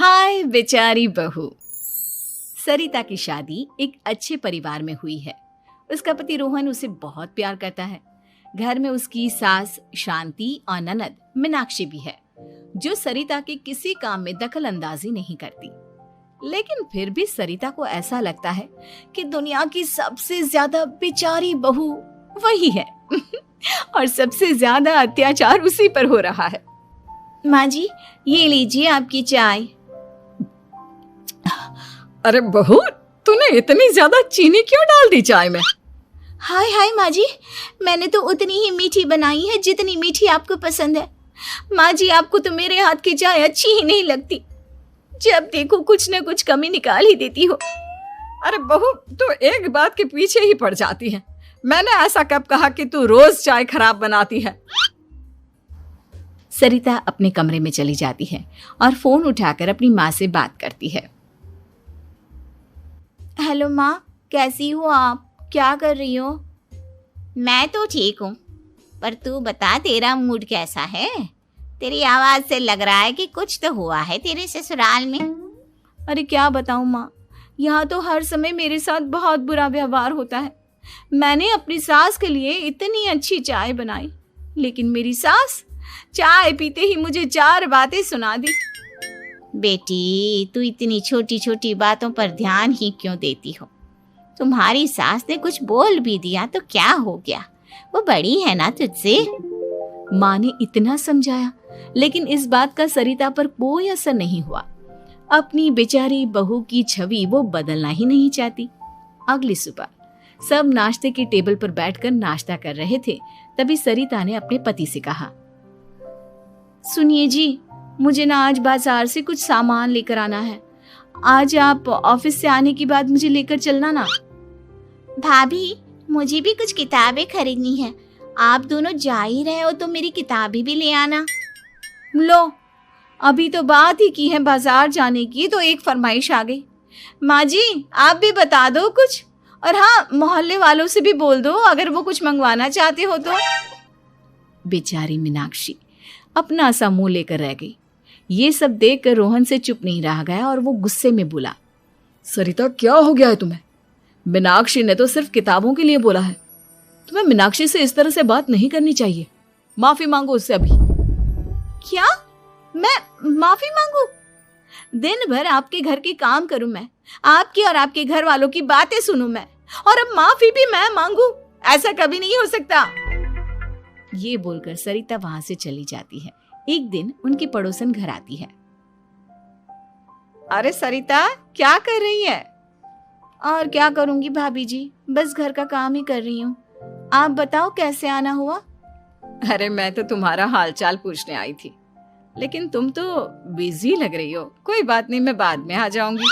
हाय बेचारी बहू। सरिता की शादी एक अच्छे परिवार में हुई है। उसका पति रोहन उसे बहुत प्यार करता है। घर में उसकी सास शांति और ननद मीनाक्षी भी है, जो सरिता के किसी काम में दखल अंदाजी नहीं करती। लेकिन फिर भी सरिता को ऐसा लगता है कि दुनिया की सबसे ज्यादा बेचारी बहू वही है और सबसे ज्यादा अत्याचार उसी पर हो रहा है। माँ जी, ये लीजिए आपकी चाय। अरे बहू, तूने इतनी ज्यादा चीनी क्यों डाल दी चाय में? हाय हाय माँ जी, मैंने तो उतनी ही मीठी बनाई है जितनी मीठी आपको पसंद है। माँ जी, आपको तो मेरे हाथ की चाय अच्छी ही नहीं लगती। जब देखो कुछ न कुछ कमी निकाल ही देती हो। अरे बहू, तू एक बात के पीछे ही पड़ जाती है। मैंने ऐसा कब कहा कि तू रोज चाय खराब बनाती है? सरिता अपने कमरे में चली जाती है और फोन उठाकर अपनी माँ से बात करती है। हेलो माँ, कैसी हो आप? क्या कर रही हो? मैं तो ठीक हूँ, पर तू बता, तेरा मूड कैसा है? तेरी आवाज से लग रहा है कि कुछ तो हुआ है तेरे ससुराल में। अरे क्या बताऊँ माँ, यहाँ तो हर समय मेरे साथ बहुत बुरा व्यवहार होता है। मैंने अपनी सास के लिए इतनी अच्छी चाय बनाई, लेकिन मेरी सास चाय पीते ही मुझे 4 बातें सुना दी। बेटी, तू इतनी छोटी छोटी बातों पर ध्यान ही क्यों देती हो? तुम्हारी सास ने कुछ बोल भी दिया तो क्या हो गया, वो बड़ी है ना तुझसे। माँ ने इतना समझाया, लेकिन इस बात का सरिता पर कोई असर नहीं हुआ। अपनी बेचारी बहू की छवि वो बदलना ही नहीं चाहती। अगली सुबह सब नाश्ते के टेबल पर बैठकर नाश्ता कर रहे थे, तभी सरिता ने अपने पति से कहा, सुनिए जी, मुझे ना आज बाजार से कुछ सामान लेकर आना है। आज आप ऑफिस से आने के बाद मुझे लेकर चलना ना। भाभी, मुझे भी कुछ किताबें खरीदनी है। आप दोनों जा ही रहे हो तो मेरी किताबें भी ले आना। लो, अभी तो बात ही की है बाजार जाने की, तो एक फरमाइश आ गई। माँ जी, आप भी बता दो कुछ, और हाँ, मोहल्ले वालों से भी बोल दो अगर वो कुछ मंगवाना चाहते हो तो। बेचारी मीनाक्षी अपना सा मुंह लेकर रह गई। ये सब देखकर रोहन से चुप नहीं रह गया और वो गुस्से में बोला, सरिता, क्या हो गया है तुम्हें? मीनाक्षी ने तो सिर्फ किताबों के लिए बोला है। तुम्हें मीनाक्षी से इस तरह से बात नहीं करनी चाहिए। माफी मांगो उससे अभी। क्या? मैं माफी मांगू? दिन भर आपके घर के काम करूं मैं, आपकी और आपके घर वालों की बातें सुनूं मैं, और अब माफी भी मैं मांगू? ऐसा कभी नहीं हो सकता। ये बोलकर सरिता वहां से चली जाती है। एक दिन उनकी पड़ोसन घर आती है। अरे सरिता, क्या कर रही है? और क्या करूंगी भाभी जी, बस घर का काम ही कर रही हूँ। आप बताओ कैसे आना हुआ? अरे मैं तो तुम्हारा हालचाल पूछने आई थी, लेकिन तुम तो बिजी लग रही हो। कोई बात नहीं, मैं बाद में आ जाऊंगी।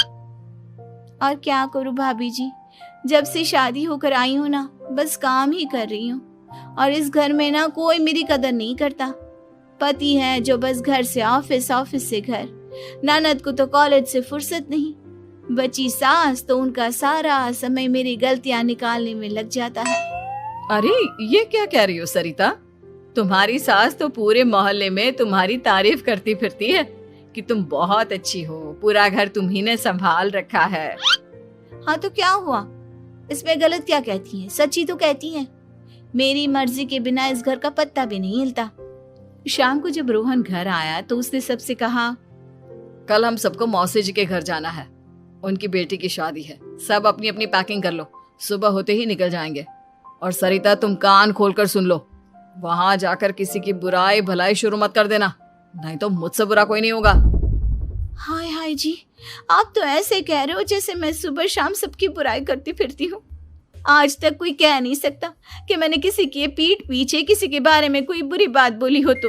और क्या करूं भाभी जी, जब से शादी होकर आई हूँ ना, बस काम ही कर रही हूँ। और इस घर में ना कोई मेरी कदर नहीं करता। पति है जो बस घर से ऑफिस, ऑफिस से घर। ननद को तो कॉलेज से फुर्सत नहीं। बची सास तो उनका सारा समय मेरी गलतियां निकालने में लग जाता है। अरे ये क्या कह रही हो सरिता? तुम्हारी सास तो पूरे मोहल्ले में तुम्हारी तारीफ करती फिरती है कि तुम बहुत अच्छी हो, पूरा घर तुम्ही ने संभाल रखा है। हाँ तो क्या हुआ, इसमें गलत क्या कहती है? सच्ची तो कहती है। मेरी मर्जी के बिना इस घर का पत्ता भी नहीं हिलता। शाम को जब रोहन घर आया तो उसने सबसे कहा, कल हम सबको मौसी जी के घर जाना है, उनकी बेटी की शादी है। सब अपनी अपनी पैकिंग कर लो, सुबह होते ही निकल जाएंगे। और सरिता, तुम कान खोलकर सुन लो, वहां जाकर किसी की बुराई भलाई शुरू मत कर देना, नहीं तो मुझसे बुरा कोई नहीं होगा। हाय हाय जी, आप तो ऐसे कह रहे हो जैसे मैं सुबह शाम सबकी बुराई करती फिरती हूँ। आज तक कोई कह नहीं सकता कि मैंने किसी के पीठ पीछे किसी के बारे में कोई बुरी बात बोली हो तो।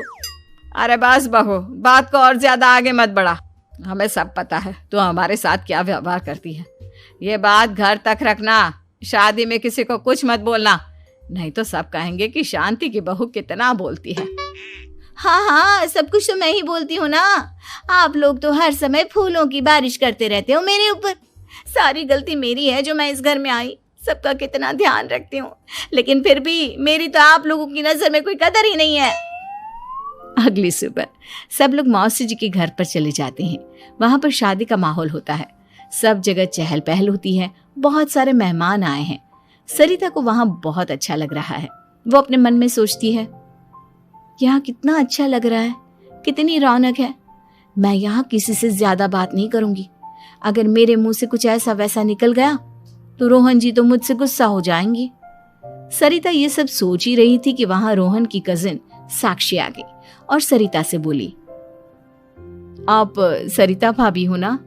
अरे बस बहू, बात को और ज्यादा आगे मत बढ़ा। हमें सब पता है तू हमारे साथ क्या व्यवहार करती है। ये बात घर तक रखना, शादी में किसी को कुछ मत बोलना, नहीं तो सब कहेंगे कि शांति की बहू कितना बोलती है। हाँ हाँ, सब कुछ तो मैं ही बोलती हूँ ना। आप लोग तो हर समय फूलों की बारिश करते रहते हो मेरे ऊपर। सारी गलती मेरी है जो मैं इस घर में आई। सबका कितना ध्यान रखती हूँ, लेकिन फिर भी मेरी तो आप लोगों की नजर में कोई कदर ही नहीं है। अगली सुबह सब लोग मौसी जी के घर पर चले जाते हैं। वहां पर शादी का माहौल होता है, सब जगह चहल पहल होती है, बहुत सारे मेहमान आए हैं। सरिता को वहां बहुत अच्छा लग रहा है। वो अपने मन में सोचती है, यहाँ कितना अच्छा लग रहा है, कितनी रौनक है। मैं यहाँ किसी से ज्यादा बात नहीं करूंगी। अगर मेरे मुंह से कुछ ऐसा वैसा निकल गया तो रोहन जी तो मुझसे गुस्सा हो जाएंगी। सरिता ये सब सोच ही रही थी कि वहां रोहन की कजिन साक्षी आ गई और सरिता से बोली, आप सरिता भाभी हो ना?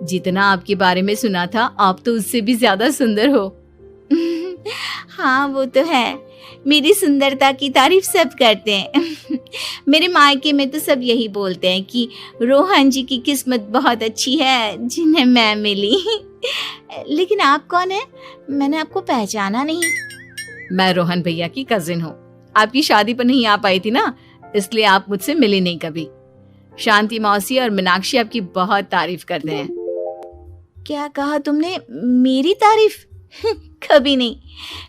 जितना आपके बारे में सुना था, आप तो उससे भी ज्यादा सुंदर हो। हाँ वो तो है, मेरी सुंदरता की तारीफ सब करते हैं। मेरे मायके में तो सब यही बोलते हैं कि रोहन जी की किस्मत बहुत अच्छी है जिन्हें मैं मिली। लेकिन आप कौन है? मैंने आपको पहचाना नहीं। मैं रोहन भैया की कजिन हूँ। आपकी शादी पर नहीं आ पाई थी ना, इसलिए आप मुझसे मिली नहीं कभी। शांति मौसी और मीनाक्षी आपकी बहुत तारीफ करते हैं। क्या कहा तुमने? मेरी तारीफ? कभी नहीं।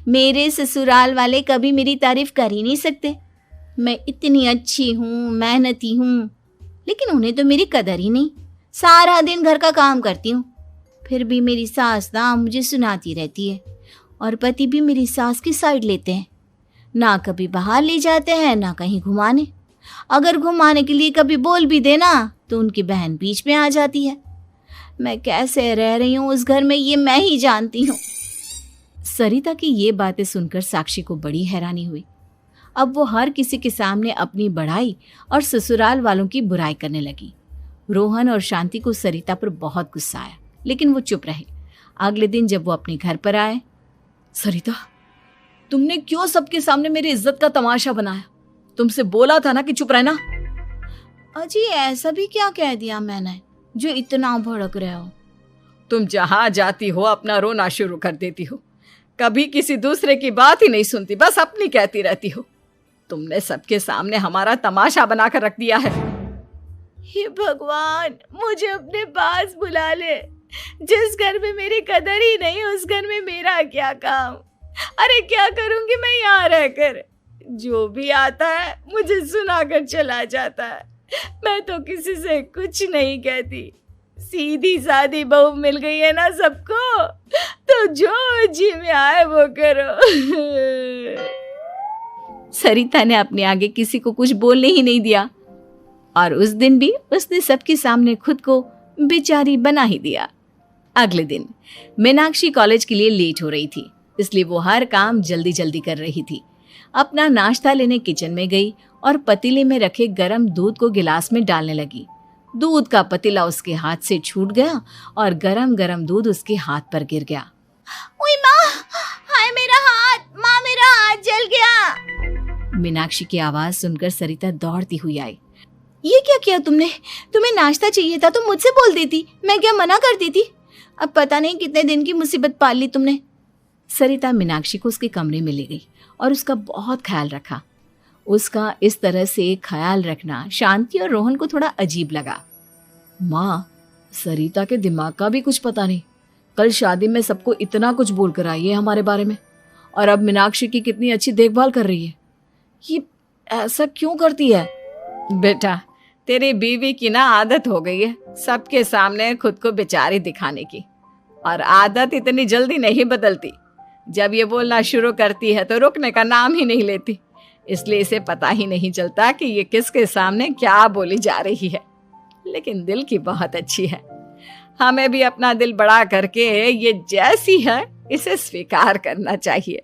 मेरे ससुराल वाले कभी मेरी तारीफ कर ही नहीं सकते। मैं इतनी अच्छी हूँ, मेहनती हूँ, लेकिन उन्हें तो मेरी कदर ही नहीं। सारा दिन घर का काम करती हूँ, फिर भी मेरी सास ना मुझे सुनाती रहती है, और पति भी मेरी सास की साइड लेते हैं। ना कभी बाहर ले जाते हैं, ना कहीं घुमाने। अगर घुमाने के लिए कभी बोल भी देना तो उनकी बहन बीच में आ जाती है। मैं कैसे रह रही हूँ उस घर में, ये मैं ही जानती हूँ। सरिता की ये बातें सुनकर साक्षी को बड़ी हैरानी हुई। अब वो हर किसी के सामने अपनी बड़ाई और ससुराल वालों की बुराई करने लगी। रोहन और शांति को सरिता पर बहुत गुस्सा आया, लेकिन वो चुप रहे। अगले दिन जब वो अपने घर पर आए, सरिता, तुमने क्यों सबके सामने मेरी इज्जत का तमाशा बनाया? तुमसे बोला था ना कि चुप रहना। अजी ऐसा भी क्या कह दिया मैंने जो इतना भड़क रहे हो? तुम जहां जाती हो अपना रोना शुरू कर देती हो, कभी किसी दूसरे की बात ही नहीं सुनती, बस अपनी कहती रहती हो। तुमने सबके सामने हमारा तमाशा बनाकर रख दिया है। हे भगवान, मुझे अपने पास बुला ले। जिस घर में मेरी कदर ही नहीं, उस घर में मेरा क्या काम? अरे क्या करूंगी मैं यहाँ रहकर? जो भी आता है मुझे सुनाकर चला जाता है। मैं तो किसी से कुछ नहीं कहती। सीधी सादी बहू मिल गई है ना सबको, तो जो जी में आए वो करो। सरिता ने अपने आगे किसी को कुछ बोलने ही नहीं दिया, और उस दिन भी उसने सबके सामने खुद को बेचारी बना ही दिया। अगले दिन मीनाक्षी कॉलेज के लिए लेट हो रही थी, इसलिए वो हर काम जल्दी जल्दी कर रही थी। अपना नाश्ता लेने किचन में गई और पतीले में रखे गरम दूध को गिलास में डालने लगी। दूध का पतीला उसके हाथ से छूट गया और गरम गरम दूध उसके हाथ पर गिर गया। ओए माँ, हाय मेरा हाथ, माँ मेरा हाथ जल गया। मीनाक्षी की आवाज सुनकर सरिता दौड़ती हुई आई। ये क्या किया तुमने? तुम्हें नाश्ता चाहिए था तो मुझसे बोल देती, मैं क्या मना कर देती? अब पता नहीं कितने दिन की मुसीबत पाल ली तुमने। सरिता मीनाक्षी को उसके कमरे में ले गई और उसका बहुत ख्याल रखा। उसका इस तरह से ख्याल रखना शांति और रोहन को थोड़ा अजीब लगा। माँ, सरिता के दिमाग का भी कुछ पता नहीं। कल शादी में सबको इतना कुछ बोल कर आई है हमारे बारे में, और अब मीनाक्षी की कितनी अच्छी देखभाल कर रही है। ये ऐसा क्यों करती है? बेटा, तेरी बीवी की ना आदत हो गई है सबके सामने खुद को बेचारी दिखाने की, और आदत इतनी जल्दी नहीं बदलती। जब ये बोलना शुरू करती है तो रुकने का नाम ही नहीं लेती, इसलिए इसे पता ही नहीं चलता कि ये किसके सामने क्या बोली जा रही है। लेकिन दिल की बहुत अच्छी है। हमें भी अपना दिल बड़ा करके ये जैसी है इसे स्वीकार करना चाहिए।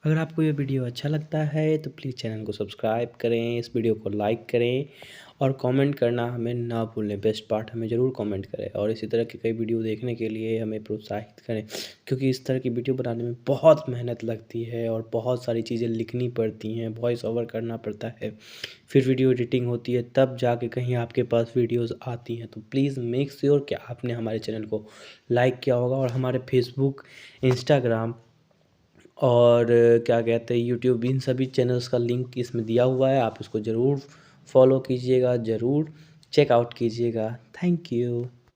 अगर आपको ये वीडियो अच्छा लगता है तो प्लीज़ चैनल को सब्सक्राइब करें, इस वीडियो को लाइक करें और कमेंट करना हमें ना भूलें। बेस्ट पार्ट हमें ज़रूर कमेंट करें और इसी तरह की कई वीडियो देखने के लिए हमें प्रोत्साहित करें, क्योंकि इस तरह की वीडियो बनाने में बहुत मेहनत लगती है और बहुत सारी चीज़ें लिखनी पड़ती हैं, वॉइस ओवर करना पड़ता है, फिर वीडियो एडिटिंग होती है, तब जाके कहीं आपके पास वीडियोज़ आती हैं। तो प्लीज़ मेक श्योर कि आपने हमारे चैनल को लाइक किया होगा और हमारे फेसबुक, इंस्टाग्राम और क्या कहते हैं यूट्यूब, इन सभी चैनल्स का लिंक इसमें दिया हुआ है। आप इसको ज़रूर फॉलो कीजिएगा, ज़रूर चेकआउट कीजिएगा। Thank you.